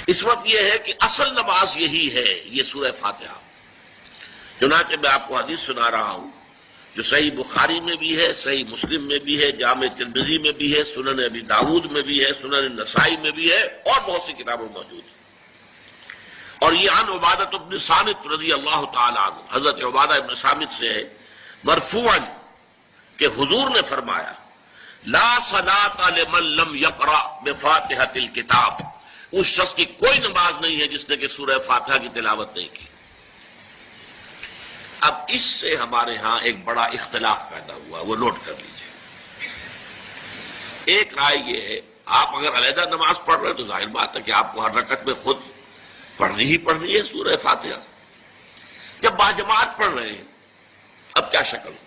اس وقت یہ ہے کہ اصل نماز یہی ہے، یہ سورہ فاتحہ۔ چنانچہ میں آپ کو حدیث سنا رہا ہوں جو صحیح بخاری میں بھی ہے، صحیح مسلم میں بھی ہے، جامع ترمذی میں بھی ہے، سنن ابی داود میں بھی ہے، سنن نسائی میں بھی ہے، اور بہت سی کتابوں میں موجود ہے۔ اور یہ عن عبادہ بن صامت رضی اللہ تعالی عنہ، حضرت عبادہ بن صامت سے ہے مرفوعا کہ حضور نے فرمایا لا صلاۃ لمن لم یقرأ بفاتحۃ الکتاب، اس شخص کی کوئی نماز نہیں ہے جس نے کہ سورہ فاتحہ کی تلاوت نہیں کی۔ اب اس سے ہمارے ہاں ایک بڑا اختلاف پیدا ہوا، وہ نوٹ کر لیجئے۔ ایک رائے یہ ہے آپ اگر علیحدہ نماز پڑھ رہے ہیں تو ظاہر بات ہے کہ آپ کو ہر رکعت میں خود پڑھنی ہی پڑھنی ہے سورہ فاتحہ۔ جب باجماعت پڑھ رہے ہیں اب کیا شکل ہو؟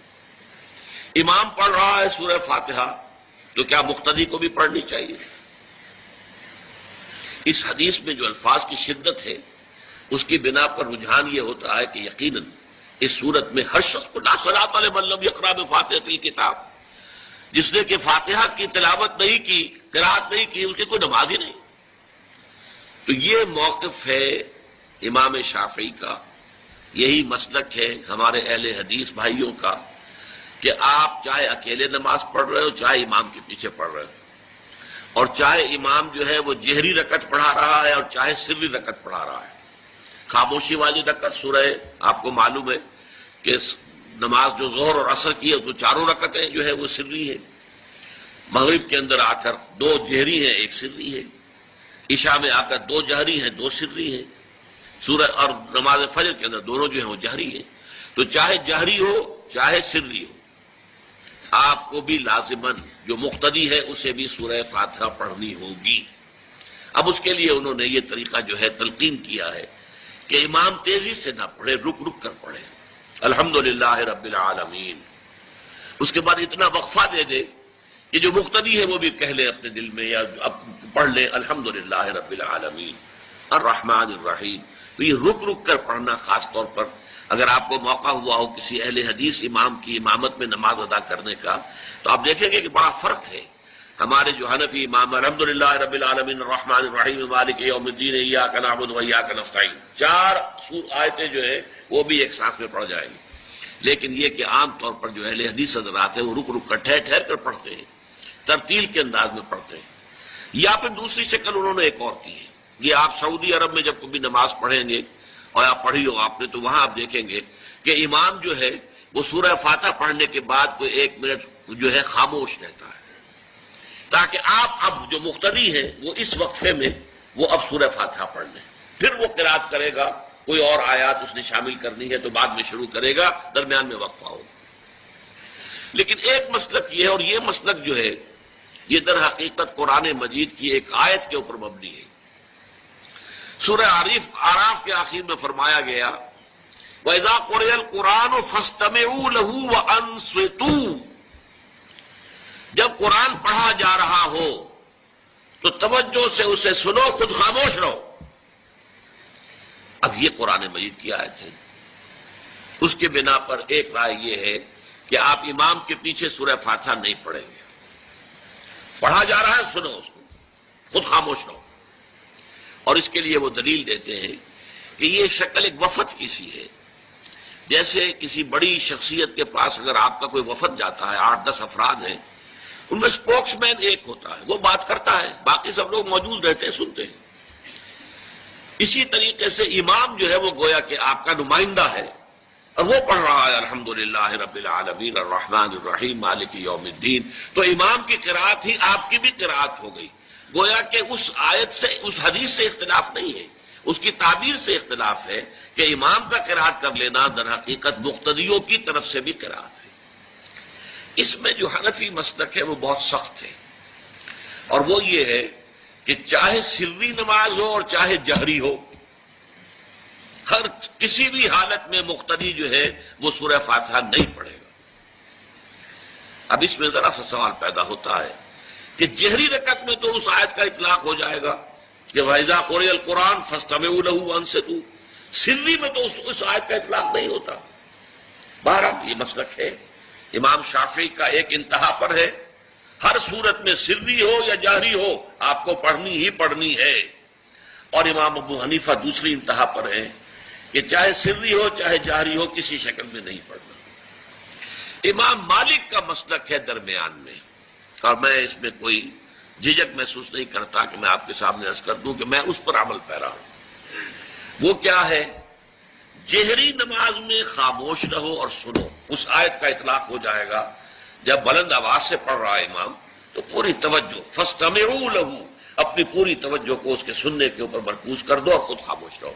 امام پڑھ رہا ہے سورہ فاتحہ تو کیا مقتدی کو بھی پڑھنی چاہیے؟ اس حدیث میں جو الفاظ کی شدت ہے اس کی بنا پر رجحان یہ ہوتا ہے کہ یقیناً اس صورت میں ہر شخص کو لا صلاۃ لمن لم یقرأ بفاتحۃ الکتاب، جس نے کہ فاتحہ کی تلاوت نہیں کی، قرأت نہیں کی، اس کی کوئی نماز ہی نہیں۔ تو یہ موقف ہے امام شافعی کا، یہی مسلک ہے ہمارے اہل حدیث بھائیوں کا کہ آپ چاہے اکیلے نماز پڑھ رہے ہو، چاہے امام کے پیچھے پڑھ رہے ہو، اور چاہے امام جو ہے وہ جہری رکعت پڑھا رہا ہے اور چاہے سری رکعت پڑھا رہا ہے۔ خاموشی والی رکعت سورہ آپ کو معلوم ہے کہ نماز جو ظہر اور عصر کی ہے تو چاروں رکعتیں جو ہے وہ سری ہے، مغرب کے اندر آ کر دو جہری ہیں ایک سری ہے، عشاء میں آ کر دو جہری ہیں دو سری ہیں، سورہ اور نماز فجر کے اندر دونوں جو ہیں وہ جہری ہیں۔ تو چاہے جہری ہو چاہے سری ہو آپ کو بھی لازماً جو مقتدی ہے اسے بھی سورہ فاتحہ پڑھنی ہوگی۔ اب اس کے لیے انہوں نے یہ طریقہ جو ہے تلقین کیا ہے کہ امام تیزی سے نہ پڑھے، رک رک کر پڑھے الحمدللہ رب العالمین، اس کے بعد اتنا وقفہ دے دے کہ جو مقتدی ہے وہ بھی کہہ لے اپنے دل میں یا پڑھ لے الحمدللہ رب العالمین الرحمن الرحیم۔ تو یہ رک رک کر پڑھنا، خاص طور پر اگر آپ کو موقع ہوا ہو کسی اہل حدیث امام کی امامت میں نماز ادا کرنے کا تو آپ دیکھیں گے کہ بڑا فرق ہے۔ ہمارے جو حنفی امام الحمدللہ رب العالمین الرحمن الرحیم مالک یوم الدین ایاک نعبد و ایاک نستعین، چار آیتیں جو ہیں وہ بھی ایک ساتھ میں پڑھ جائیں گی، لیکن یہ کہ عام طور پر جو اہل حدیث حضرات ہیں وہ رک رک کر ٹھہر ٹھہر کر پڑھتے ہیں، ترتیل کے انداز میں پڑھتے ہیں۔ یا پھر دوسری شکل انہوں نے ایک اور کی ہے، یہ آپ سعودی عرب میں جب کبھی نماز پڑھیں گے اور آپ پڑھی ہو آپ نے تو وہاں آپ دیکھیں گے کہ امام جو ہے وہ سورہ فاتحہ پڑھنے کے بعد کوئی ایک منٹ جو ہے خاموش رہتا ہے تاکہ آپ اب جو مقتدی ہیں وہ اس وقفے میں وہ اب سورہ فاتحہ پڑھ لیں، پھر وہ قرات کرے گا، کوئی اور آیات اس نے شامل کرنی ہے تو بعد میں شروع کرے گا، درمیان میں وقفہ ہوگا۔ لیکن ایک مسلک یہ ہے، اور یہ مسلک جو ہے یہ در حقیقت قرآن مجید کی ایک آیت کے اوپر مبنی ہے۔ سورہ اعراف کے آخر میں فرمایا گیا وَإِذَا قُرِئَ الْقُرْآنُ فَاسْتَمِعُوا لَهُ وَأَنصِتُوا، جب قرآن پڑھا جا رہا ہو تو توجہ سے اسے سنو، خود خاموش رہو۔ اب یہ قرآن مجید کی آیت ہے، اس کے بنا پر ایک رائے یہ ہے کہ آپ امام کے پیچھے سورہ فاتحہ نہیں پڑھیں گے، پڑھا جا رہا ہے سنو اس کو، خود خاموش رہو۔ اور اس کے لیے وہ دلیل دیتے ہیں کہ یہ شکل ایک وفد کی سی ہے، جیسے کسی بڑی شخصیت کے پاس اگر آپ کا کوئی وفد جاتا ہے، 8-10 افراد ہیں، ان میں سپوکس مین ایک ہوتا ہے، وہ بات کرتا ہے، باقی سب لوگ موجود رہتے ہیں، سنتے ہیں۔ اسی طریقے سے امام جو ہے وہ گویا کہ آپ کا نمائندہ ہے اور وہ پڑھ رہا ہے الحمدللہ رب العالمین الرحمن الرحیم مالک یوم الدین، تو امام کی قرات ہی آپ کی بھی قرات ہو گئی۔ گویا کہ اس آیت سے، اس حدیث سے اختلاف نہیں ہے، اس کی تعبیر سے اختلاف ہے کہ امام کا قرات کر لینا در حقیقت مقتدیوں کی طرف سے بھی قرات ہے۔ اس میں جو حنفی مسلک ہے وہ بہت سخت ہے، اور وہ یہ ہے کہ چاہے سری نماز ہو اور چاہے جہری ہو، ہر کسی بھی حالت میں مقتدی جو ہے وہ سورہ فاتحہ نہیں پڑھے گا۔ اب اس میں ذرا سا سوال پیدا ہوتا ہے کہ جہری رکعت میں تو اس آیت کا اطلاق ہو جائے گا کہ وَإِذَا قُرِئَ الْقُرْآنُ فَاسْتَمِعُوا لَهُ وَأَنصِتُوا، سری میں تو اس آیت کا اطلاق نہیں ہوتا۔ بہرحال یہ مسلک ہے امام شافعی کا، ایک انتہا پر ہے، ہر صورت میں سری ہو یا جہری ہو آپ کو پڑھنی ہی پڑھنی ہے۔ اور امام ابو حنیفہ دوسری انتہا پر ہیں کہ چاہے سری ہو چاہے جہری ہو کسی شکل میں نہیں پڑھنا۔ امام مالک کا مسلک ہے درمیان میں، اور میں اس میں کوئی جھجک محسوس نہیں کرتا کہ میں آپ کے سامنے عرض کر دوں کہ میں اس پر عمل پیرا ہوں۔ وہ کیا ہے؟ جہری نماز میں خاموش رہو اور سنو۔ اس آیت کا اطلاق ہو جائے گا جب بلند آواز سے پڑھ رہا ہے امام تو پوری توجہ، فاستمعوا لہ، اپنی پوری توجہ کو اس کے سننے کے اوپر مرکوز کر دو اور خود خاموش رہو۔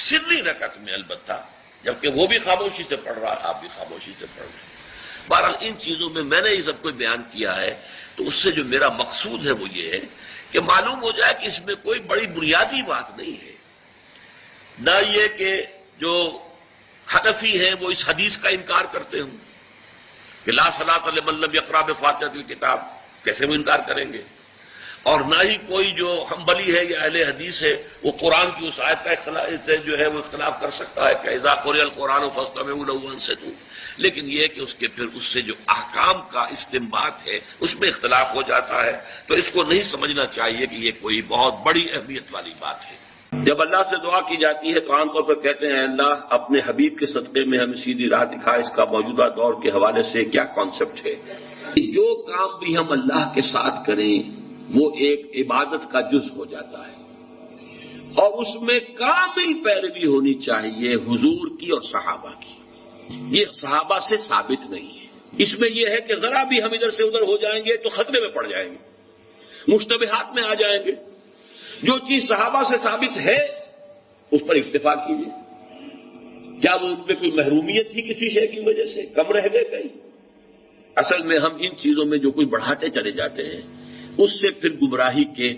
سری رکعت میں البتہ جبکہ وہ بھی خاموشی سے پڑھ رہا ہے، آپ بھی خاموشی سے پڑھ رہے ہیں۔ بہرحال ان چیزوں میں نے یہ سب کچھ بیان کیا ہے تو اس سے جو میرا مقصود ہے وہ یہ ہے کہ معلوم ہو جائے کہ اس میں کوئی بڑی بنیادی بات نہیں ہے، نہ یہ کہ جو حنفی ہیں وہ اس حدیث کا انکار کرتے ہوں کہ لا صلاۃ لمن لم یقرأ بفاتحۃ الکتاب، کیسے وہ انکار کریں گے؟ اور نہ ہی کوئی جو حنبلی ہے یا اہل حدیث ہے وہ قرآن کی اس آیت کا اختلاف جو ہے وہ اختلاف کر سکتا ہے کہ اذا قرئ القرآن فاستمعوا له وانصتوا، لیکن یہ کہ اس کے پھر اس سے جو احکام کا استنباط ہے اس میں اختلاف ہو جاتا ہے، تو اس کو نہیں سمجھنا چاہیے کہ یہ کوئی بہت بڑی اہمیت والی بات ہے۔ جب اللہ سے دعا کی جاتی ہے تو عام طور پر کہتے ہیں اللہ اپنے حبیب کے صدقے میں ہمیں سیدھی راہ دکھا، اس کا موجودہ دور کے حوالے سے کیا کانسیپٹ ہے؟ جو کام بھی ہم اللہ کے ساتھ کریں وہ ایک عبادت کا جز ہو جاتا ہے، اور اس میں کامل پیروی ہونی چاہیے حضور کی اور صحابہ کی۔ یہ صحابہ سے ثابت نہیں ہے، اس میں یہ ہے کہ ذرا بھی ہم ادھر سے ادھر ہو جائیں گے تو خطرے میں پڑ جائیں گے، مشتبہات میں آ جائیں گے۔ جو چیز صحابہ سے ثابت ہے اس پر اکتفا کیجیے۔ کیا وہ ان پہ کوئی محرومیت تھی کسی شے کی وجہ سے؟ کم رہ گئے کہیں؟ اصل میں ہم ان چیزوں میں جو کوئی بڑھاتے چلے جاتے ہیں اس سے پھر گمراہی کے،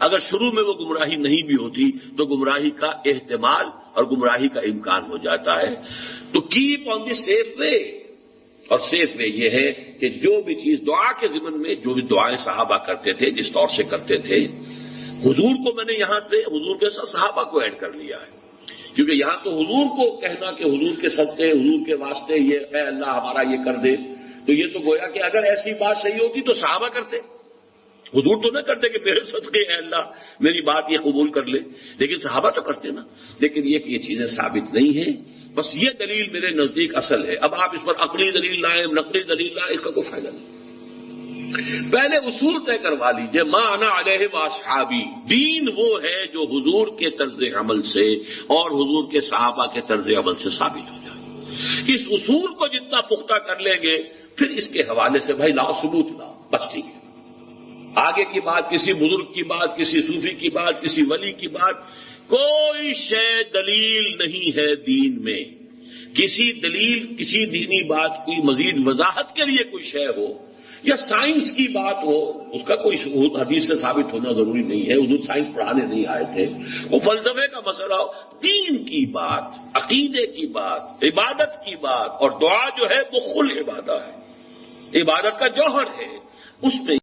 اگر شروع میں وہ گمراہی نہیں بھی ہوتی تو گمراہی کا احتمال اور گمراہی کا امکان ہو جاتا ہے۔ تو کیپ آن دی سیف وے، اور سیف وے یہ ہے کہ جو بھی چیز دعا کے ضمن میں جو بھی دعائیں صحابہ کرتے تھے جس طور سے کرتے تھے، حضور کو میں نے یہاں پہ حضور کے ساتھ صحابہ کو ایڈ کر لیا ہے، کیونکہ یہاں تو حضور کو کہنا کہ حضور کے صدقے حضور کے واسطے یہ اے اللہ ہمارا یہ کر دے، تو یہ تو گویا کہ اگر ایسی بات صحیح ہوتی تو صحابہ کرتے، حضور تو نہ کرتے کہ میرے صدقے اے اللہ میری بات یہ قبول کر لے، لیکن صحابہ تو کرتے نا۔ لیکن یہ کہ یہ چیزیں ثابت نہیں ہیں، بس یہ دلیل میرے نزدیک اصل ہے۔ اب آپ اس پر عقلی دلیل لائیں نقلی دلیل لائیں، اس کا کوئی فائدہ نہیں۔ پہلے اصول طے کروا لیجئے، ما انا علیہ واصحابی، دین وہ ہے جو حضور کے طرز عمل سے اور حضور کے صحابہ کے طرز عمل سے ثابت ہو جائے۔ اس اصول کو جتنا پختہ کر لیں گے پھر اس کے حوالے سے بھائی لاؤ ثبوت لاؤ، بس ٹھیک ہے۔ آگے کی بات، کسی بزرگ کی بات، کسی صوفی کی بات، کسی ولی کی بات، کوئی شے دلیل نہیں ہے دین میں۔ کسی دلیل، کسی دینی بات کی مزید وضاحت کے لیے کوئی شے ہو یا سائنس کی بات ہو، اس کا کوئی حدیث سے ثابت ہونا ضروری نہیں ہے، حضور سائنس پڑھانے نہیں آئے تھے۔ وہ فلسفے کا مسئلہ ہو، دین کی بات، عقیدے کی بات، عبادت کی بات، اور دعا جو ہے وہ خل عبادت ہے، عبادت کا جوہر ہے، اس میں